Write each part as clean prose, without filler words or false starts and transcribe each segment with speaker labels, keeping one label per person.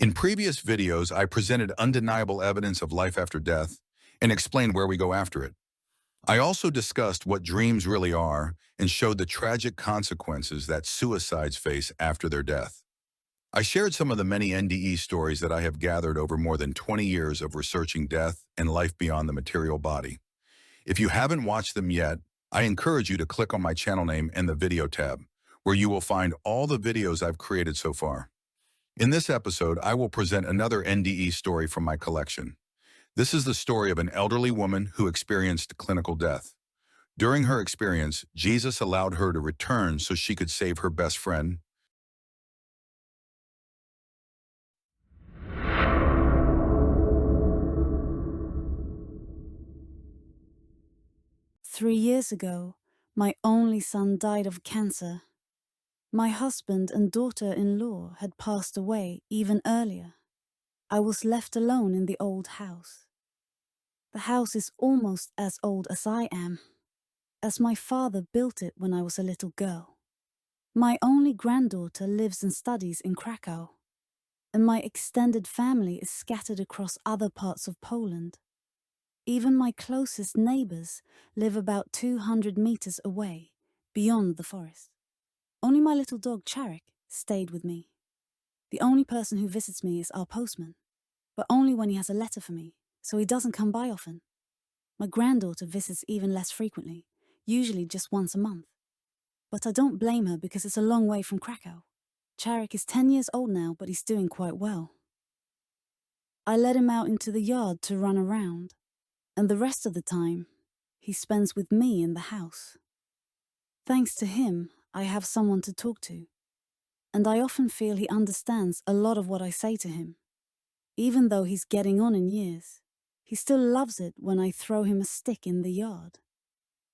Speaker 1: In previous videos, I presented undeniable evidence of life after death and explained where we go after it. I also discussed what dreams really are and showed the tragic consequences that suicides face after their death. I shared some of the many NDE stories that I have gathered over more than 20 years of researching death and life beyond the material body. If you haven't watched them yet, I encourage you to click on my channel name and the video tab, where you will find all the videos I've created so far. In this episode, I will present another NDE story from my collection. This is the story of an elderly woman who experienced clinical death. During her experience, Jesus allowed her to return so she could save her best friend.
Speaker 2: 3 years ago, my only son died of cancer. My husband and daughter-in-law had passed away even earlier. I was left alone in the old house. The house is almost as old as I am, as my father built it when I was a little girl. My only granddaughter lives and studies in Krakow, and my extended family is scattered across other parts of Poland. Even my closest neighbors live about 200 meters away, beyond the forest. Only my little dog Charek stayed with me. The only person who visits me is our postman, but only when he has a letter for me, so he doesn't come by often. My granddaughter visits even less frequently, usually just once a month. But I don't blame her because it's a long way from Krakow. Charek is 10 years old now, but he's doing quite well. I let him out into the yard to run around, and the rest of the time, he spends with me in the house. Thanks to him, I have someone to talk to, and I often feel he understands a lot of what I say to him. Even though he's getting on in years, he still loves it when I throw him a stick in the yard.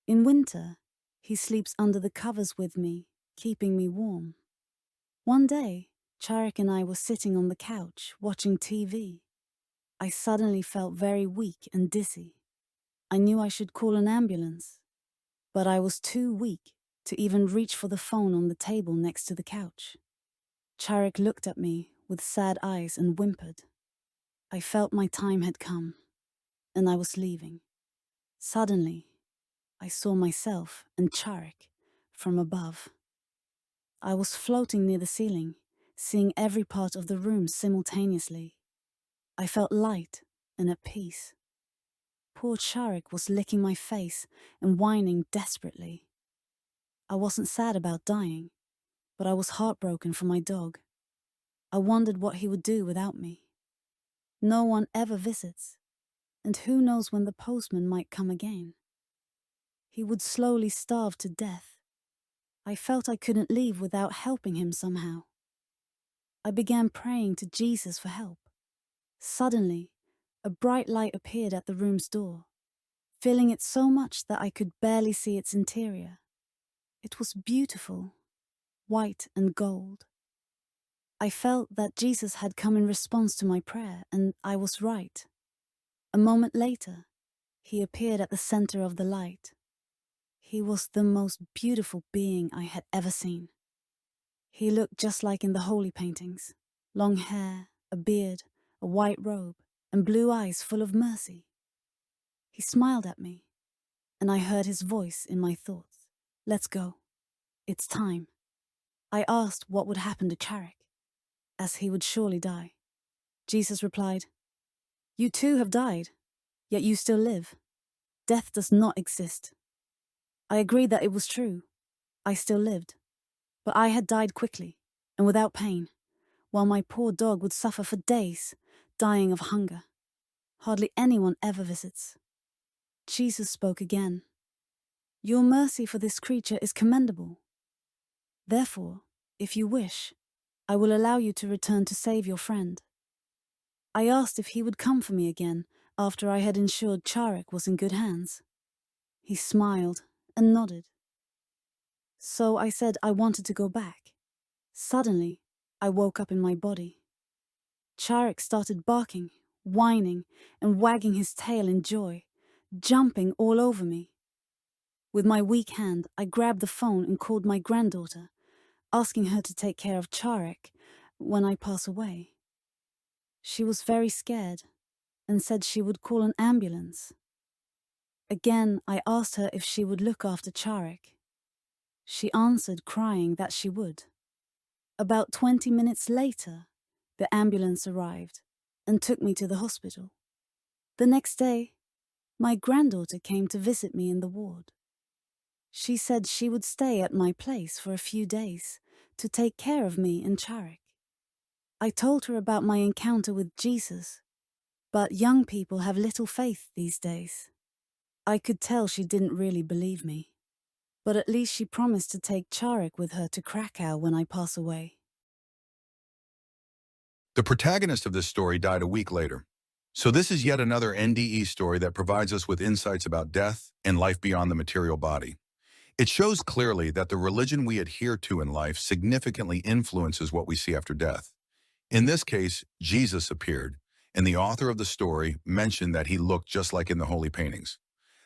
Speaker 2: In winter, he sleeps under the covers with me, keeping me warm. One day, Charek and I were sitting on the couch, watching TV. I suddenly felt very weak and dizzy. I knew I should call an ambulance, but I was too weak to even reach for the phone on the table next to the couch. Charek looked at me with sad eyes and whimpered. I felt my time had come, and I was leaving. Suddenly, I saw myself and Charek from above. I was floating near the ceiling, seeing every part of the room simultaneously. I felt light and at peace. Poor Charek was licking my face and whining desperately. I wasn't sad about dying, but I was heartbroken for my dog. I wondered what he would do without me. No one ever visits, and who knows when the postman might come again. He would slowly starve to death. I felt I couldn't leave without helping him somehow. I began praying to Jesus for help. Suddenly, a bright light appeared at the room's door, filling it so much that I could barely see its interior. It was beautiful, white and gold. I felt that Jesus had come in response to my prayer, and I was right. A moment later, he appeared at the center of the light. He was the most beautiful being I had ever seen. He looked just like in the holy paintings. Long hair, a beard, a white robe, and blue eyes full of mercy. He smiled at me, and I heard his voice in my thoughts. Let's go. It's time. I asked what would happen to Charek, as he would surely die. Jesus replied, You too have died, yet you still live. Death does not exist. I agreed that it was true. I still lived. But I had died quickly and without pain, while my poor dog would suffer for days, dying of hunger. Hardly anyone ever visits. Jesus spoke again. Your mercy for this creature is commendable. Therefore, if you wish, I will allow you to return to save your friend. I asked if he would come for me again after I had ensured Charek was in good hands. He smiled and nodded. So I said I wanted to go back. Suddenly, I woke up in my body. Charek started barking, whining, and wagging his tail in joy, jumping all over me. With my weak hand, I grabbed the phone and called my granddaughter, asking her to take care of Charek when I pass away. She was very scared and said she would call an ambulance. Again, I asked her if she would look after Charek. She answered, crying, that she would. About 20 minutes later, the ambulance arrived and took me to the hospital. The next day, my granddaughter came to visit me in the ward. She said she would stay at my place for a few days to take care of me and Charek. I told her about my encounter with Jesus, but young people have little faith these days. I could tell she didn't really believe me, but at least she promised to take Charek with her to Krakow when I pass away.
Speaker 1: The protagonist of this story died a week later. So this is yet another NDE story that provides us with insights about death and life beyond the material body. It shows clearly that the religion we adhere to in life significantly influences what we see after death. In this case, Jesus appeared, and the author of the story mentioned that he looked just like in the holy paintings.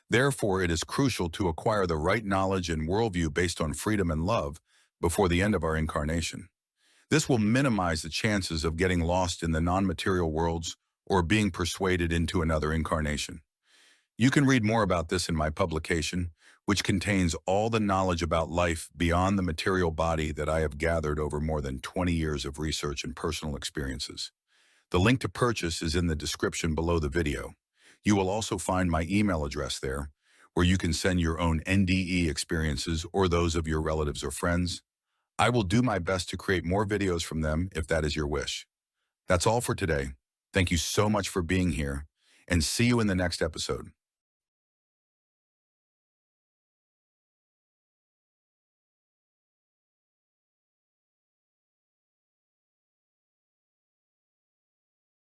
Speaker 1: Therefore, it is crucial to acquire the right knowledge and worldview based on freedom and love before the end of our incarnation. This will minimize the chances of getting lost in the non-material worlds or being persuaded into another incarnation. You can read more about this in my publication, which contains all the knowledge about life beyond the material body that I have gathered over more than 20 years of research and personal experiences. The link to purchase is in the description below the video. You will also find my email address there, where you can send your own NDE experiences or those of your relatives or friends. I will do my best to create more videos from them if that is your wish. That's all for today. Thank you so much for being here, and see you in the next episode.